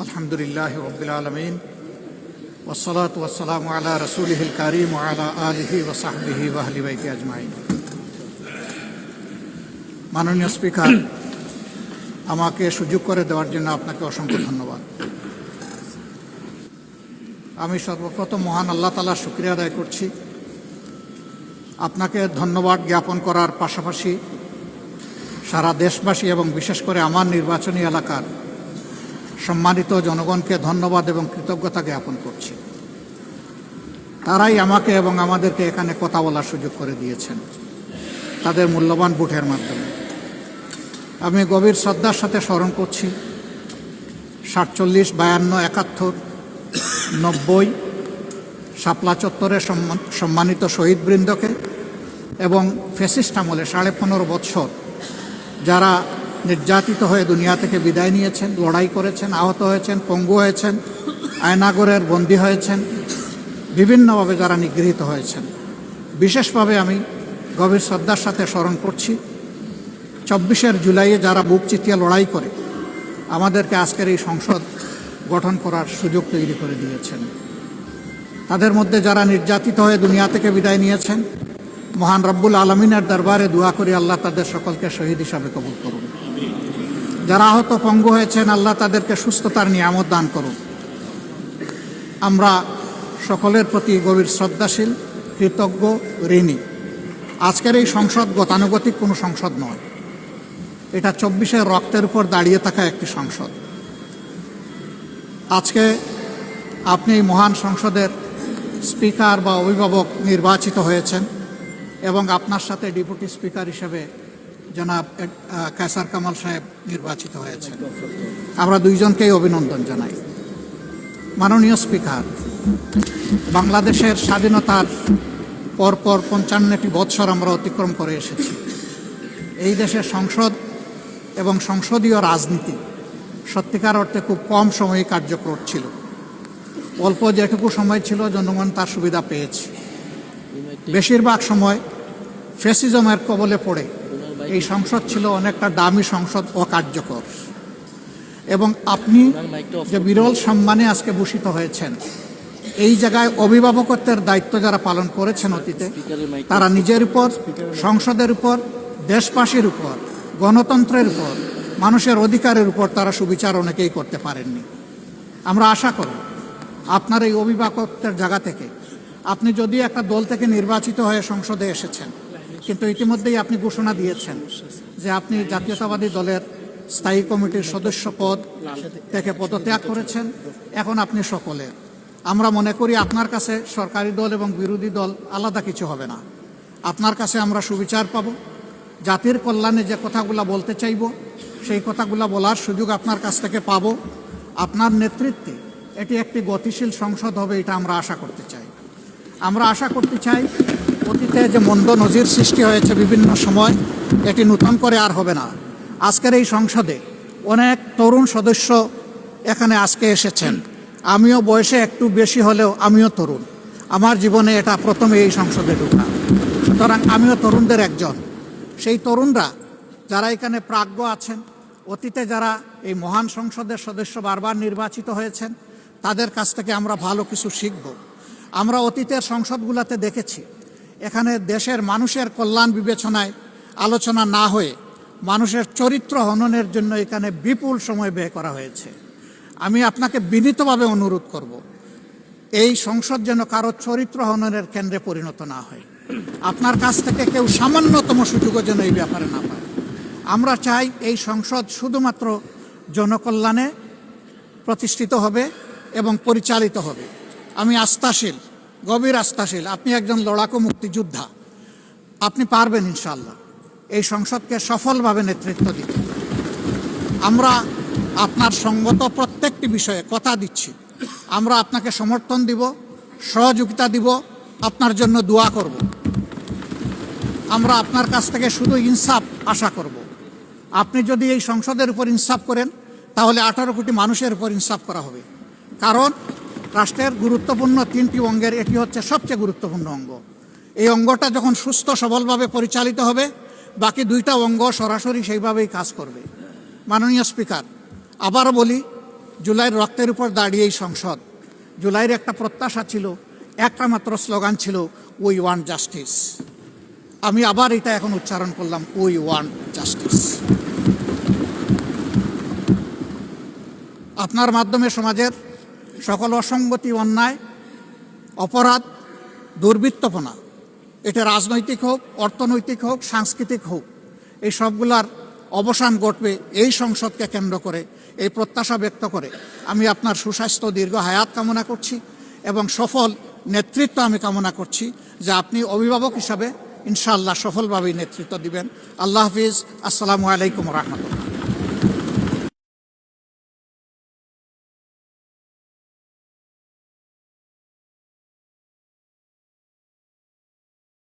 আলহামদুলিল্লাহ রাব্বিল আলামিন ওয়াসসালাতু ওয়াসসালামু আলা রাসূলিহিল কারীম ওয়া আলা আলিহি ওয়া সাহবিহি ওয়া আহলি বাইতি আজমাইন। মাননীয় স্পিকার, আমাকে সুযোগ করে দেওয়ার জন্য আপনাকে অসংখ্য ধন্যবাদ। আমি সর্বপ্রথম মহান আল্লাহ তাআলার শুকরিয়া আদায় করছি। আপনাকে ধন্যবাদ জ্ঞাপন করার পাশাপাশি সারা দেশবাসী এবং বিশেষ করে আমার নির্বাচনী এলাকার সম্মানিত জনগণকে ধন্যবাদ এবং কৃতজ্ঞতা জ্ঞাপন করছি। তারাই আমাকে এবং আমাদেরকে এখানে কথা বলার সুযোগ করে দিয়েছেন তাদের মূল্যবান ভোটের মাধ্যমে। আমি গভীর শ্রদ্ধার সাথে স্মরণ করছি 47, 52, 71, 90 শাপলা চত্বরের সম্মানিত শহীদবৃন্দকে এবং ফ্যাসিস্ট আমলে 15.5 বৎসর যারা নির্যাতিত হয়ে দুনিয়া থেকে বিদায় নিয়েছেন, লড়াই করেছেন, আহত হয়েছেন, পঙ্গু হয়েছেন, আয়নাগরের বন্দী হয়েছেন, বিভিন্নভাবে যারা নিগৃহীত হয়েছেন, বিশেষভাবে আমি গভীর শ্রদ্ধার সাথে স্মরণ করছি 24 জুলাইয়ে যারা বুক চিতিয়ে লড়াই করে আমাদেরকে আজকের এই সংসদ গঠন করার সুযোগ তৈরি করে দিয়েছেন। তাদের মধ্যে যারা নির্যাতিত হয়ে দুনিয়া থেকে বিদায় নিয়েছেন, মহান রব্বুল আলমিনের দরবারে দোয়া করি আল্লাহ তাদের সকলকে শহীদ হিসাবে কবুল করুন। যারা আহত পঙ্গু হয়েছেন, আল্লাহ তাদেরকে সুস্থতার নিয়ামত দান করুন। আমরা সকলের প্রতি গভীর শ্রদ্ধাশীল, কৃতজ্ঞ, ঋণী। আজকের এই সংসদ গতানুগতিক কোনো সংসদ নয়, এটা 24 রক্তের উপর দাঁড়িয়ে থাকা একটি সংসদ। আজকে আপনি এই মহান সংসদের স্পিকার বা অভিভাবক নির্বাচিত হয়েছেন এবং আপনার সাথে ডেপুটি স্পিকার হিসেবে জনাব কায়সার কামাল সাহেব নির্বাচিত হয়েছেন। আমরা দুইজনকেই অভিনন্দন জানাই। মাননীয় স্পিকার, বাংলাদেশের স্বাধীনতার পরপর 55টি বৎসর আমরা অতিক্রম করে এসেছি। এই দেশের সংসদ এবং সংসদীয় রাজনীতি সত্যিকার অর্থে খুব কম সময়ে কার্যকর ছিল। অল্প যেটুকু সময় ছিল জনগণ তার সুবিধা পেয়েছে। বেশিরভাগ সময় ফ্যাসিজমের কবলে পড়ে এই সংসদ ছিল অনেকটা দামি সংসদ, অকার্যকর। এবং আপনি যে বিরল সম্মানে আজকে ভূষিত হয়েছেন, এই জায়গায় অভিভাবকত্বের দায়িত্ব যারা পালন করেছেন অতীতে, তারা নিজের উপর, সংসদের উপর, দেশবাসীর উপর, গণতন্ত্রের উপর, মানুষের অধিকারের উপর তারা সুবিচার অনেকেই করতে পারেননি। আমরা আশা করব আপনার এই অভিভাবকত্বের জায়গা থেকে, আপনি যদি একটা দল থেকে নির্বাচিত হয়ে সংসদে এসেছেন, কিন্তু ইতিমধ্যেই আপনি ঘোষণা দিয়েছেন যে আপনি জাতীয়তাবাদী দলের স্থায়ী কমিটির সদস্য পদ থেকে পদত্যাগ করেছেন, এখন আপনি সকলের। আমরা মনে করি আপনার কাছে সরকারি দল এবং বিরোধী দল আলাদা কিছু হবে না। আপনার কাছে আমরা সুবিচার পাব, জাতির কল্যাণে যে কথাগুলো বলতে চাইব সেই কথাগুলো বলার সুযোগ আপনার কাছ থেকে পাব। আপনার নেতৃত্বে এটি একটি গতিশীল সংসদ হবে, এটা আমরা আশা করতে চাই। আমরা আশা করতে চাই অতীতে যে মন্দ নজির সৃষ্টি হয়েছে বিভিন্ন সময়, এটি নতুন করে আর হবে না। আজকের এই সংসদে অনেক তরুণ সদস্য এখানে আজকে এসেছেন। আমিও বয়সে একটু বেশি হলেও আমিও তরুণ। আমার জীবনে এটা প্রথমে এই সংসদে ঢোকা, সুতরাং আমিও তরুণদের একজন। সেই তরুণরা যারা এখানে প্রাজ্ঞ আছেন, অতীতে যারা এই মহান সংসদের সদস্য বারবার নির্বাচিত হয়েছেন, তাদের কাছ থেকে আমরা ভালো কিছু শিখব। আমরা অতীতের সংসদগুলোতে দেখেছি এখানে দেশের মানুষের কল্যাণ বিবেচনায় আলোচনা না হয়ে মানুষের চরিত্র হননের জন্য এখানে বিপুল সময় ব্যয় করা হয়েছে। আমি আপনাকে বিনীতভাবে অনুরোধ করব, এই সংসদ যেন কারো চরিত্র হননের কেন্দ্রে পরিণত না হয়। আপনার কাছ থেকে কেউ সামান্যতম সুযোগও যেন এই ব্যাপারে না পায়। আমরা চাই এই সংসদ শুধুমাত্র জনকল্যাণে প্রতিষ্ঠিত হবে এবং পরিচালিত হবে। আমি আস্থাশীল, গভীর আস্থাশীল, আপনি একজন লড়াকু মুক্তিযোদ্ধা, আপনি পারবেন ইনশাআল্লাহ এই সংসদকে সফলভাবে নেতৃত্ব দিতে। আমরা আপনার সঙ্গত প্রত্যেকটি বিষয়ে কথা দিচ্ছি, আমরা আপনাকে সমর্থন দিব, সহযোগিতা দিব, আপনার জন্য দোয়া করব। আমরা আপনার কাছ থেকে শুধু ইনসাফ আশা করব। আপনি যদি এই সংসদের উপর ইনসাফ করেন, তাহলে 18 কোটি মানুষের উপর ইনসাফ করা হবে। কারণ রাষ্ট্রের গুরুত্বপূর্ণ 3টি অঙ্গের এটি হচ্ছে সবচেয়ে গুরুত্বপূর্ণ অঙ্গ। এই অঙ্গটা যখন সুস্থ সবলভাবে পরিচালিত হবে, বাকি 2টা অঙ্গ সরাসরি সেইভাবেই কাজ করবে। মাননীয় স্পিকার, আবারও বলি, জুলাইয়ের রক্তের উপর দাঁড়িয়ে এই সংসদ। জুলাইয়ের একটা প্রত্যাশা ছিল, একটা মাত্র স্লোগান ছিল, উই ওয়ান্ট জাস্টিস। আমি আবার এটা এখন উচ্চারণ করলাম, উই ওয়ান্ট জাস্টিস। আপনার মাধ্যমে সমাজের সকল অসঙ্গতি, অন্যায়, অপরাধ, দুর্বৃত্তপনা, এটা রাজনৈতিক হোক, অর্থনৈতিক হোক, সাংস্কৃতিক হোক, এই সবগুলার অবসান ঘটবে এই সংসদকে কেন্দ্র করে। এই প্রত্যাশা ব্যক্ত করে আমি আপনার সুস্বাস্থ্য, দীর্ঘ হায়াত কামনা করছি এবং সফল নেতৃত্ব আমি কামনা করছি, যে আপনি অভিভাবক হিসাবে ইনশাআল্লাহ সফলভাবেই নেতৃত্ব দিবেন। আল্লাহ হাফিজ। আসসালামু আলাইকুম রহমতুল্লাহ।